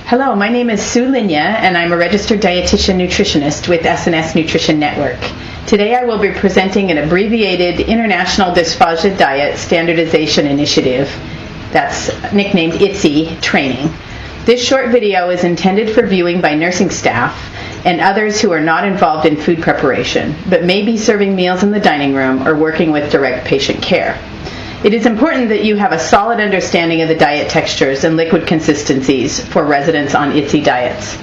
Hello, my name is Sue Linya, and I'm a registered dietitian nutritionist with S&snutrition Network. Today I will be presenting an abbreviated International Dysphagia Diet Standardization Initiative, that's nicknamed IDDSI, training. This short video is intended for viewing by nursing staff and others who are not involved in food preparation, but may be serving meals in the dining room or working with direct patient care. It is important that you have a solid understanding of the diet textures and liquid consistencies for residents on IDDSI diets.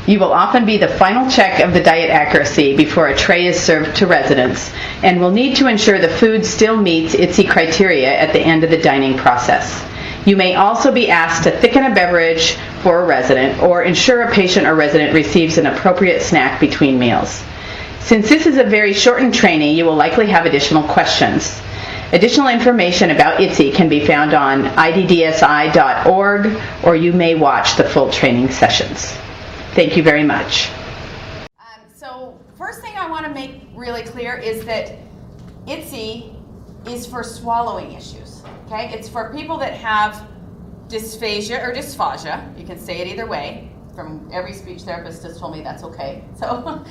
You will often be the final check of the diet accuracy before a tray is served to residents, and will need to ensure the food still meets IDDSI criteria at the end of the dining process. You may also be asked to thicken a beverage for a resident or ensure a patient or resident receives an appropriate snack between meals. Since this is a very shortened training, you will likely have additional questions. Additional information about IDDSI can be found on IDDSI.org, or you may watch the full training sessions. Thank you very much. So first thing I want to make really clear is that IDDSI is for swallowing issues. Okay, it's for people that have dysphagia or dysphagia. You can say it either way. From every speech therapist has told me that's okay. So,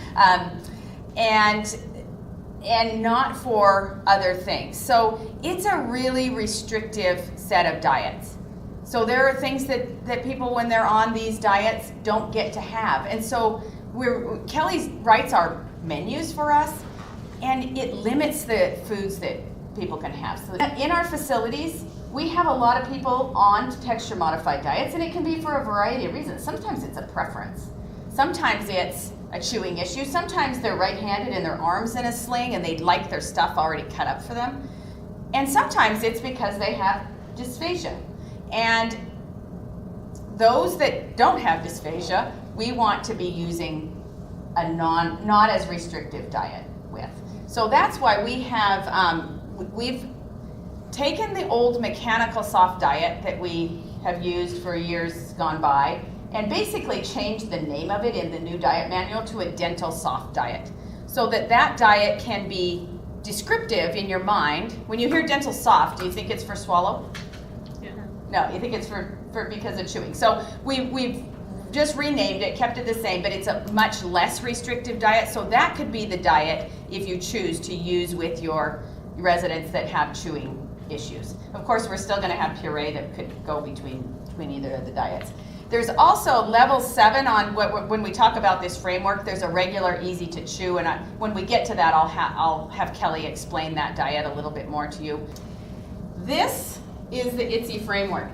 and not for other things. So it's a really restrictive set of diets. So there are things that people, when they're on these diets, don't get to have. And so Kelly writes our menus for us, and it limits the foods that people can have. So in our facilities, we have a lot of people on texture modified diets, and it can be for a variety of reasons. Sometimes it's a preference. Sometimes it's a chewing issue. Sometimes they're right-handed and their arm's in a sling and they'd like their stuff already cut up for them. And sometimes it's because they have dysphagia. And those that don't have dysphagia, we want to be using a not as restrictive diet with. So that's why we have, we've taken the old mechanical soft diet that we have used for years gone by and basically changed the name of it in the new diet manual to a dental soft diet, so that diet can be descriptive in your mind. When you hear dental soft, do you think it's for swallow? Yeah. No, you think it's for because of chewing. So we've just renamed it, kept it the same, but it's a much less restrictive diet. So that could be the diet if you choose to use with your residents that have chewing issues. Of course, we're still going to have puree that could go between either of the diets. There's also level 7 on when we talk about this framework. There's a regular, easy to chew, and when we get to that, I'll have Kelly explain that diet a little bit more to you. This is the IDDSI framework.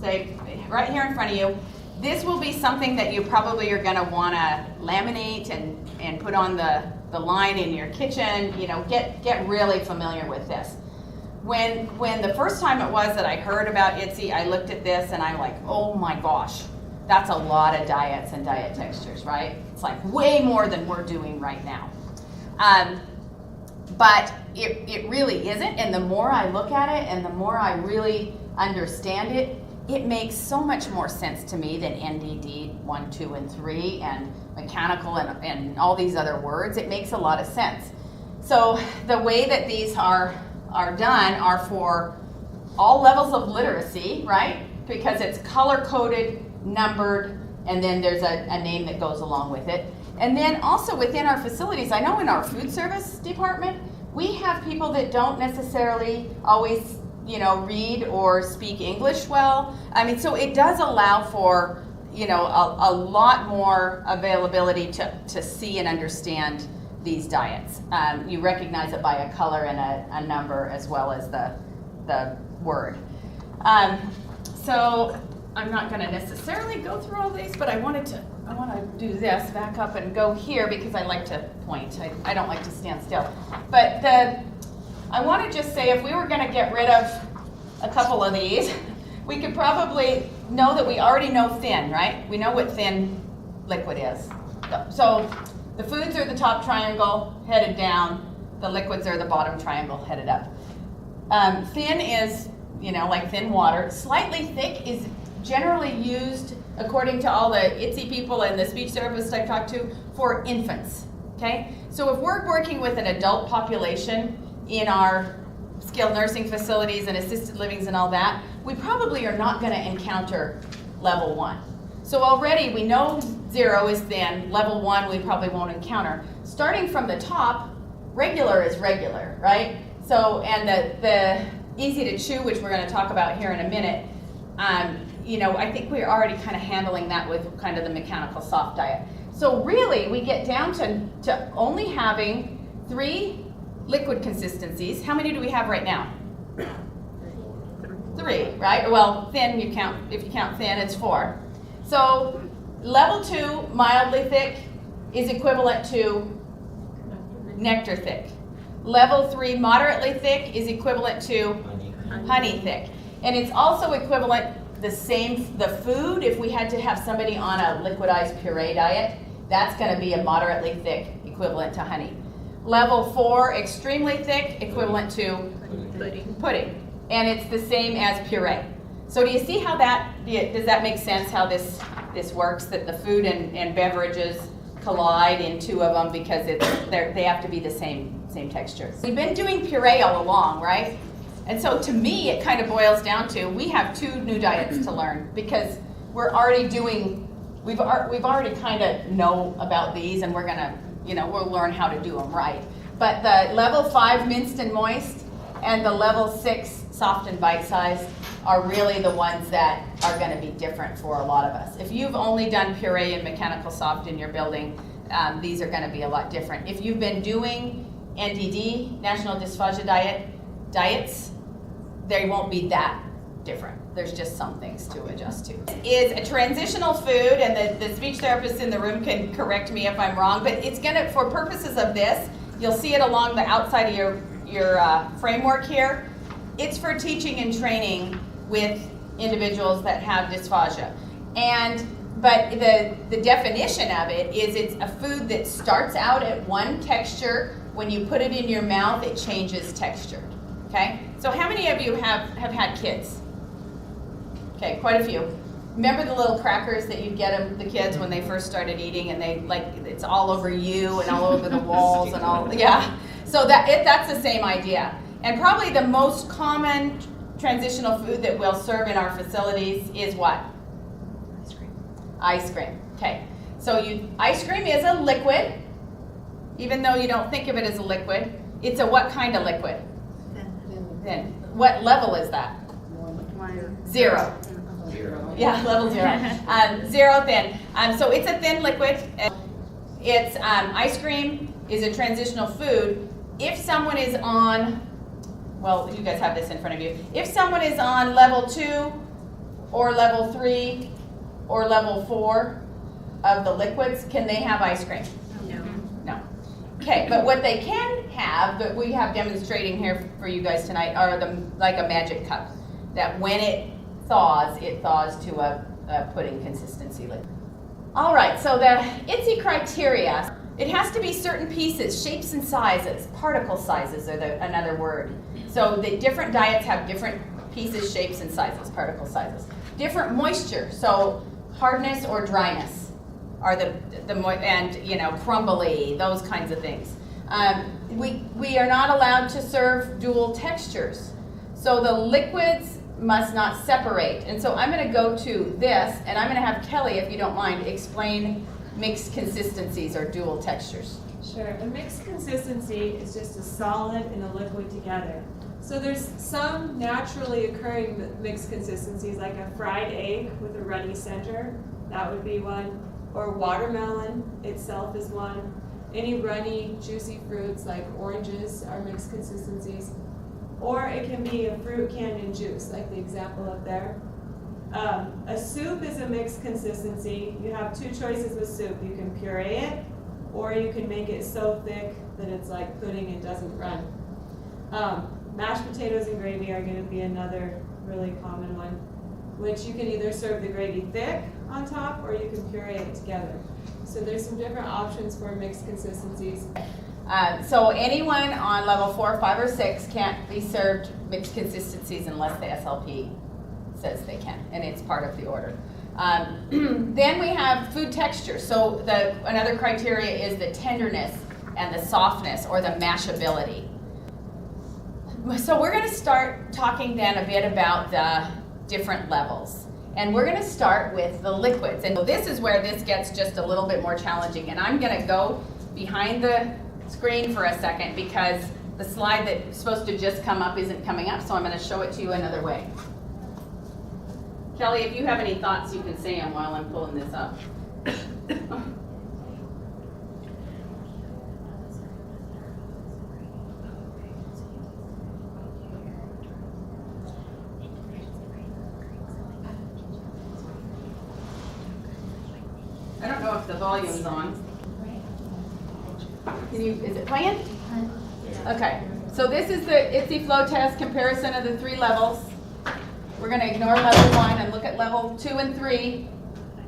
Say right here in front of you. This will be something that you probably are going to want to laminate and put on the line in your kitchen. You know, get really familiar with this. When the first time it was that I heard about IDDSI, I looked at this and I'm like, oh my gosh, that's a lot of diets and diet textures, right? It's like way more than we're doing right now. But it really isn't, and the more I look at it and the more I really understand it, it makes so much more sense to me than NDD 1, 2, and 3 and mechanical and all these other words. It makes a lot of sense. So the way that these are done are for all levels of literacy, right? Because it's color-coded, numbered, and then there's a name that goes along with it. And then also within our facilities, I know in our food service department, we have people that don't necessarily always, read or speak English well. I mean, so it does allow for, a lot more availability to see and understand these diets. You recognize it by a color and a number as well as the word. So I'm not going to necessarily go through all these, but I want to do this, back up and go here because I like to point. I don't like to stand still. But I want to just say, if we were going to get rid of a couple of these, we could probably know that we already know thin, right? We know what thin liquid is. So the foods are the top triangle headed down. The liquids are the bottom triangle headed up. Thin is, like thin water. Slightly thick is generally used, according to all the IDDSI people and the speech therapists I've talked to, for infants. Okay? So if we're working with an adult population in our skilled nursing facilities and assisted livings and all that, we probably are not going to encounter level 1. So already we know 0 is thin, level 1 we probably won't encounter. Starting from the top, regular is regular, right? So, and the easy to chew, which we're going to talk about here in a minute, you know, I think we're already kind of handling that with kind of the mechanical soft diet. So really, we get down to only having 3 liquid consistencies. How many do we have right now? 3, right? Well, thin, if you count thin, it's 4. So level 2, mildly thick, is equivalent to nectar thick. Level 3, moderately thick, is equivalent to honey thick. And it's also equivalent, the food, if we had to have somebody on a liquidized puree diet, that's going to be a moderately thick, equivalent to honey. Level 4, extremely thick, equivalent to pudding. And it's the same as puree. So do you see how does that make sense, how this works, that the food and beverages collide in 2 of them because they have to be the same texture. We've been doing puree all along, right? And so to me, it kind of boils down to, we have 2 new diets to learn because we're already doing, we've already kind of know about these, and we're gonna, you know, we'll learn how to do them right. But the level 5 minced and moist and the level 6 soft and bite-sized are really the ones that are going to be different for a lot of us. If you've only done puree and mechanical soft in your building, these are going to be a lot different. If you've been doing NDD, National Dysphagia diets, they won't be that different. There's just some things to adjust to. It is a transitional food, and the speech therapists in the room can correct me if I'm wrong, but it's going to, for purposes of this, you'll see it along the outside of your framework here. It's for teaching and training with individuals that have dysphagia. But the definition of it is it's a food that starts out at one texture. When you put it in your mouth, it changes texture. Okay? So how many of you have had kids? Okay, quite a few. Remember the little crackers that you'd get the kids when they first started eating, and they it's all over you and all over the walls and all, yeah. So that's the same idea. And probably the most common transitional food that we'll serve in our facilities is what? Ice cream. Ice cream. Okay. So ice cream is a liquid, even though you don't think of it as a liquid. It's a what kind of liquid? Thin. What level is that? 0. 0. Yeah, level 0. 0 thin. So it's a thin liquid. It's ice cream is a transitional food. If someone is on, well, you guys have this in front of you. If someone is on level 2 or level 3 or level 4 of the liquids, can they have ice cream? No. Okay, but what they can have, that we have demonstrating here for you guys tonight, are like a magic cup. That when it thaws to a pudding consistency liquid. All right, so the IDDSI criteria, it has to be certain pieces, shapes and sizes, particle sizes are another word. So the different diets have different pieces, shapes, and sizes, particle sizes. Different moisture, so hardness or dryness are and you know, crumbly, those kinds of things. We are not allowed to serve dual textures. So the liquids must not separate. And so I'm going to go to this, and I'm going to have Kelly, if you don't mind, explain mixed consistencies or dual textures. Sure. A mixed consistency is just a solid and a liquid together. So there's some naturally occurring mixed consistencies, like a fried egg with a runny center. That would be one. Or watermelon itself is one. Any runny, juicy fruits like oranges are mixed consistencies. Or it can be a fruit canned in juice, like the example up there. A soup is a mixed consistency. You have 2 choices with soup. You can puree it, or you can make it so thick that it's like pudding and doesn't run. Mashed potatoes and gravy are going to be another really common one, which you can either serve the gravy thick on top, or you can puree it together. So there's some different options for mixed consistencies. So anyone on level 4, 5, or 6 can't be served mixed consistencies unless the SLP says they can, and it's part of the order. Then we have food texture. So another criteria is the tenderness and the softness or the mashability. So we're going to start talking then a bit about the different levels. And we're going to start with the liquids. And this is where this gets just a little bit more challenging. And I'm going to go behind the screen for a second because the slide that's supposed to just come up isn't coming up, so I'm going to show it to you another way. Kelly, if you have any thoughts, you can say them while I'm pulling this up. I don't know if the volume's on. Is it playing? Okay, so this is the IDDSI flow test comparison of the 3 levels. We're going to ignore level 1 and look at level 2 and 3.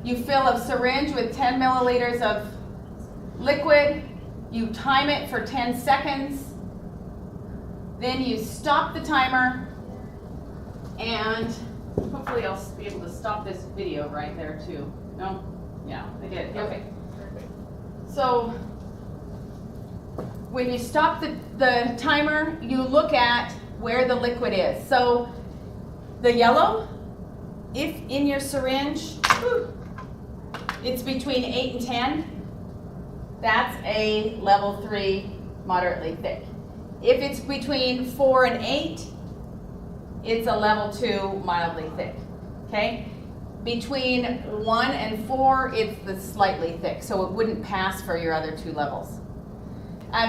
You fill a syringe with 10 milliliters of liquid. You time it for 10 seconds. Then you stop the timer. And hopefully I'll be able to stop this video right there too. No? Yeah, I did. Okay. So when you stop the timer, you look at where the liquid is. So the yellow, if in your syringe, it's between 8 and 10, that's a level 3 moderately thick. If it's between 4 and 8, it's a level 2 mildly thick, okay? Between 1 and 4, it's the slightly thick, so it wouldn't pass for your other 2 levels.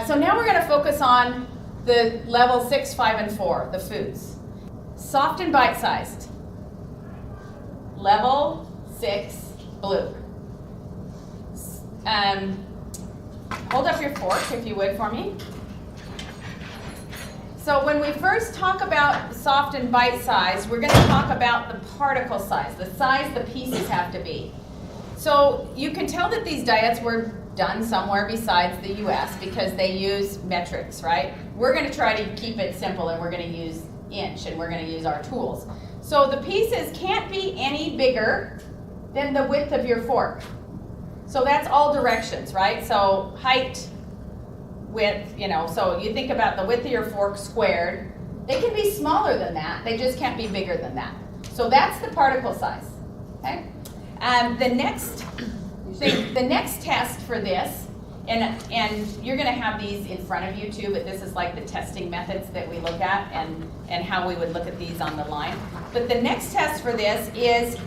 So now we're going to focus on the level 6, 5, and 4, the foods. Soft and bite-sized. Level 6, blue. Hold up your fork, if you would, for me. So when we first talk about soft and bite-sized, we're going to talk about the particle size the pieces have to be. So you can tell that these diets were done somewhere besides the US because they use metrics, right? We're going to try to keep it simple, and we're going to use inch, and we're going to use our tools. So the pieces can't be any bigger than the width of your fork. So that's all directions, right? So height, width, so you think about the width of your fork squared. They can be smaller than that. They just can't be bigger than that. So that's the particle size, okay? The next test for this, and you're going to have these in front of you too, but this is like the testing methods that we look at and how we would look at these on the line. But the next test for this is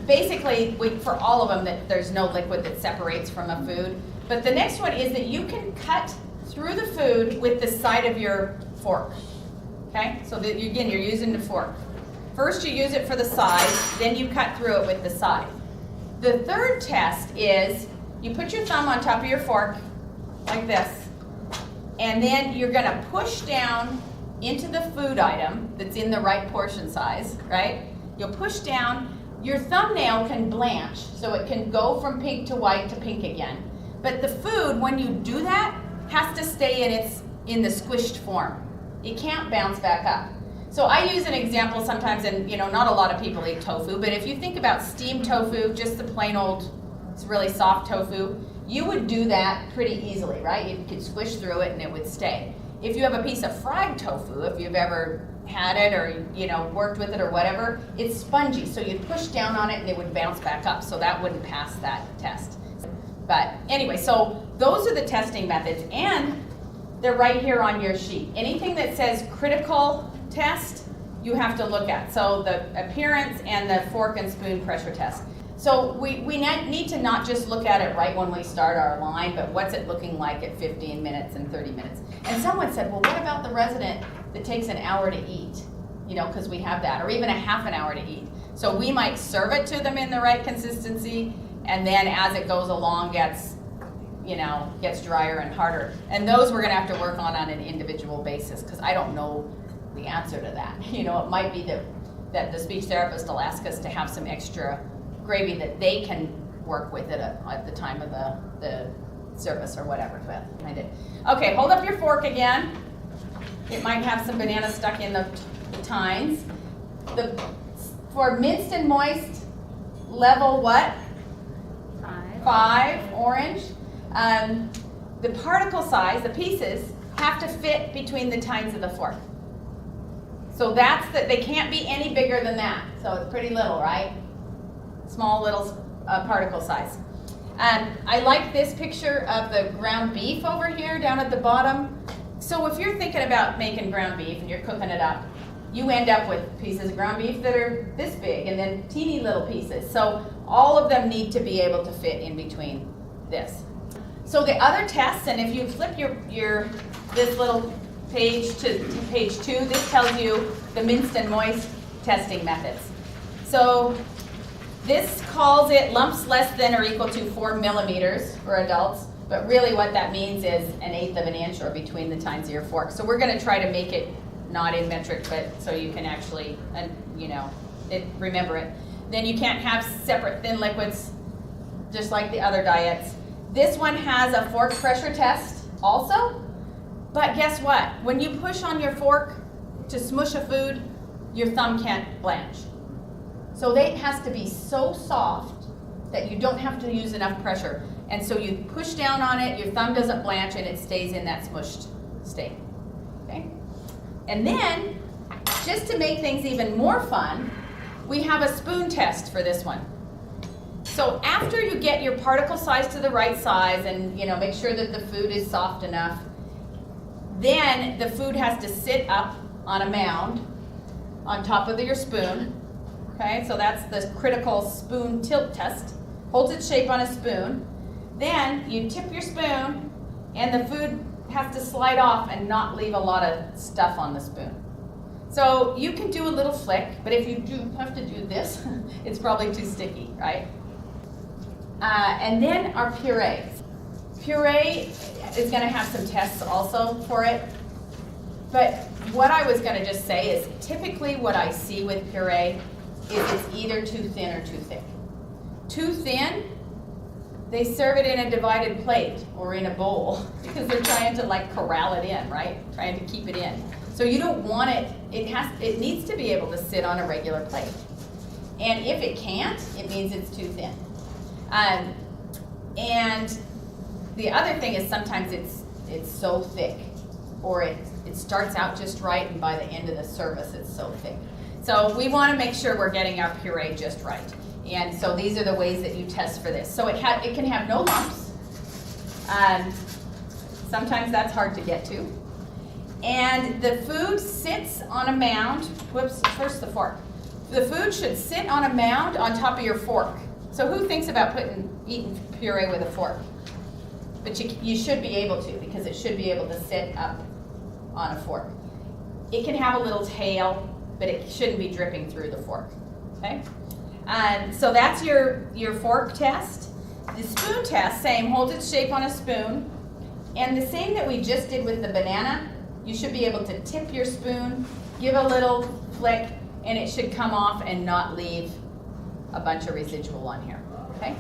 basically, for all of them, that there's no liquid that separates from a food. But the next one is that you can cut through the food with the side of your fork. Okay? So that again, you're using the fork. First you use it for the side, then you cut through it with the side. The third test is you put your thumb on top of your fork like this, and then you're going to push down into the food item that's in the right portion size, right? You'll push down. Your thumbnail can blanch, so it can go from pink to white to pink again. But the food, when you do that, has to stay in the squished form. It can't bounce back up. So I use an example sometimes, and not a lot of people eat tofu, but if you think about steamed tofu, just the plain old, it's really soft tofu, you would do that pretty easily, right? You could squish through it and it would stay. If you have a piece of fried tofu, if you've ever had it or worked with it or whatever, it's spongy, so you'd push down on it and it would bounce back up, so that wouldn't pass that test. But anyway, so those are the testing methods, and they're right here on your sheet. Anything that says critical test, you have to look at. So the appearance and the fork and spoon pressure test. So we need to not just look at it right when we start our line, but what's it looking like at 15 minutes and 30 minutes. And someone said, well, what about the resident that takes an hour to eat? Because we have that, or even a half an hour to eat. So we might serve it to them in the right consistency, and then as it goes along gets drier and harder. And those we're gonna have to work on an individual basis, because I don't know the answer to that. It might be that the speech therapist will ask us to have some extra gravy that they can work with at the time of the service or whatever. But I did. Okay, hold up your fork again. It might have some banana stuck in the tines. For minced and moist, level what? 5, orange. The particle size, the pieces, have to fit between the tines of the fork. So that's they can't be any bigger than that. So it's pretty little, right? Small little particle size. I like this picture of the ground beef over here down at the bottom. So if you're thinking about making ground beef and you're cooking it up, you end up with pieces of ground beef that are this big and then teeny little pieces. So all of them need to be able to fit in between this. So the other tests, and if you flip this little page to page 2, this tells you the minced and moist testing methods. So this calls it lumps less than or equal to 4 millimeters for adults, but really what that means is 1/8 of an inch or between the tines of your fork. So we're going to try to make it not in metric, but so you can actually, remember it. Then you can't have separate thin liquids, just like the other diets. This one has a fork pressure test also, but guess what? When you push on your fork to smush a food, your thumb can't blanch. So it has to be so soft that you don't have to use enough pressure. And so you push down on it, your thumb doesn't blanch, and it stays in that smushed state. Okay? And then, just to make things even more fun, we have a spoon test for this one. So after you get your particle size to the right size and make sure that the food is soft enough, then the food has to sit up on a mound on top of your spoon. Okay, so that's the critical spoon tilt test. Holds its shape on a spoon. Then you tip your spoon and the food has to slide off and not leave a lot of stuff on the spoon. So you can do a little flick, but if you do have to do this, it's probably too sticky, right? And then our puree. Puree is going to have some tests also for it. But what I was going to just say is typically what I see with puree is it's either too thin or too thick. Too thin, they serve it in a divided plate or in a bowl because they're trying to corral it in, right? Trying to keep it in. So you don't want it, it needs to be able to sit on a regular plate. And if it can't, it means it's too thin. And the other thing is sometimes it's so thick, or it starts out just right and by the end of the service it's so thick. So we want to make sure we're getting our puree just right. And so these are the ways that you test for this. So it can have no lumps. Sometimes that's hard to get to. And the food sits on a mound. Whoops, first the fork. The food should sit on a mound on top of your fork. So who thinks about eating puree with a fork? But you should be able to, because it should be able to sit up on a fork. It can have a little tail, but it shouldn't be dripping through the fork. Okay? So that's your fork test. The spoon test, same, holds its shape on a spoon. And the same that we just did with the banana, you should be able to tip your spoon, give a little flick, and it should come off and not leave a bunch of residual on here. Okay?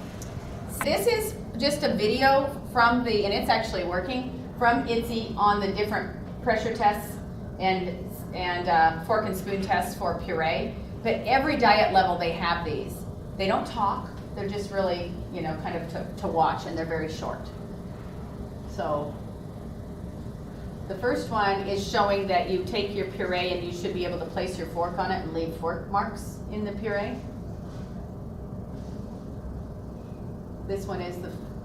This is just a video and it's actually working, from IDDSI on the different pressure tests and fork and spoon tests for puree. But every diet level they have these. They don't talk, they're just really, kind of to watch, and they're very short. So the first one is showing that you take your puree and you should be able to place your fork on it and leave fork marks in the puree. This one is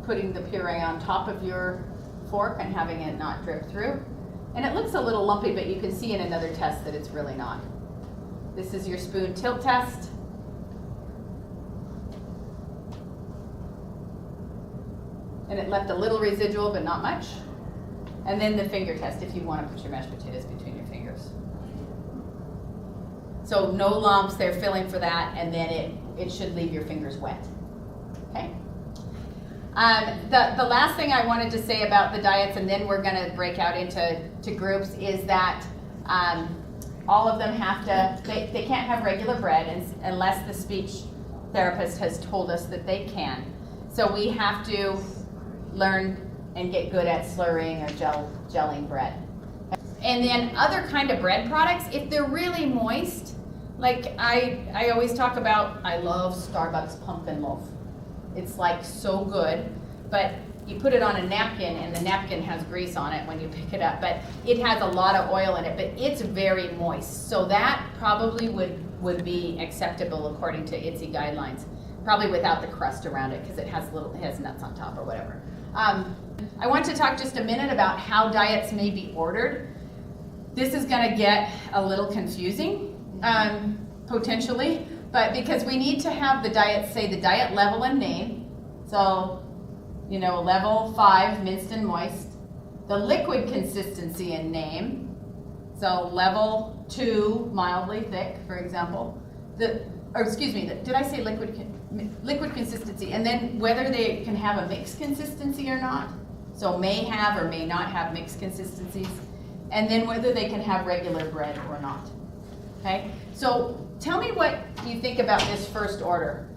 putting the puree on top of your fork and having it not drip through. And it looks a little lumpy, but you can see in another test that it's really not. This is your spoon tilt test. And it left a little residual, but not much. And then the finger test, if you want to put your mashed potatoes between your fingers. So no lumps, they're filling for that, and then it should leave your fingers wet. Okay? The last thing I wanted to say about the diets, and then we're going to break out into groups, is that all of them have to, they can't have regular bread unless the speech therapist has told us that they can. So we have to learn and get good at slurring or gelling bread. And then other kind of bread products, if they're really moist, like I always talk about, I love Starbucks pumpkin loaf. It's so good, but you put it on a napkin and the napkin has grease on it when you pick it up, but it has a lot of oil in it, but it's very moist. So that probably would be acceptable according to IDDSI guidelines, probably without the crust around it because it has nuts on top or whatever. I want to talk just a minute about how diets may be ordered. This is going to get a little confusing, potentially, but because we need to have the diet, say the diet level and name. So, you know, level 5, minced and moist. The liquid consistency and name. So level 2, mildly thick, for example. Did I say liquid consistency? And then whether they can have a mixed consistency or not. So may have or may not have mixed consistencies. And then whether they can have regular bread or not. Okay? So tell me what you think about this first order.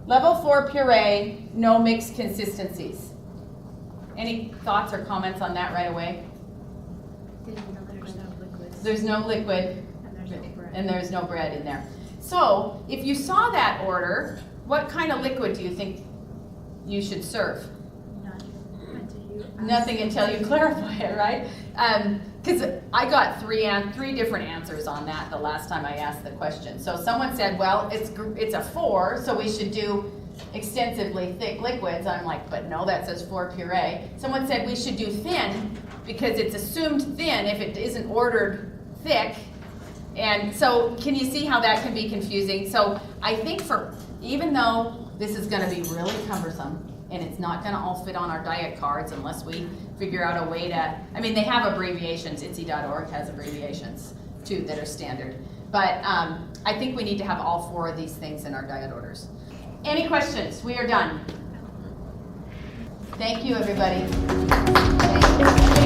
Level 4 puree, no mixed consistencies. Any thoughts or comments on that right away? There's no liquids. There's no liquid And there's no bread. and there's no bread in there. So if you saw that order, what kind of liquid do you think you should serve? Nothing until you clarify it, right? Because I got three different answers on that the last time I asked the question. So someone said, well, it's a 4, so we should do extensively thick liquids. I'm like, but no, that says 4 puree. Someone said we should do thin because it's assumed thin if it isn't ordered thick. And so can you see how that can be confusing? So I think even though this is going to be really cumbersome, and it's not going to all fit on our diet cards unless we figure out a way to, I mean, they have abbreviations. IDDSI.org has abbreviations too that are standard. But I think we need to have all 4 of these things in our diet orders. Any questions? We are done. Thank you, everybody. Thank you.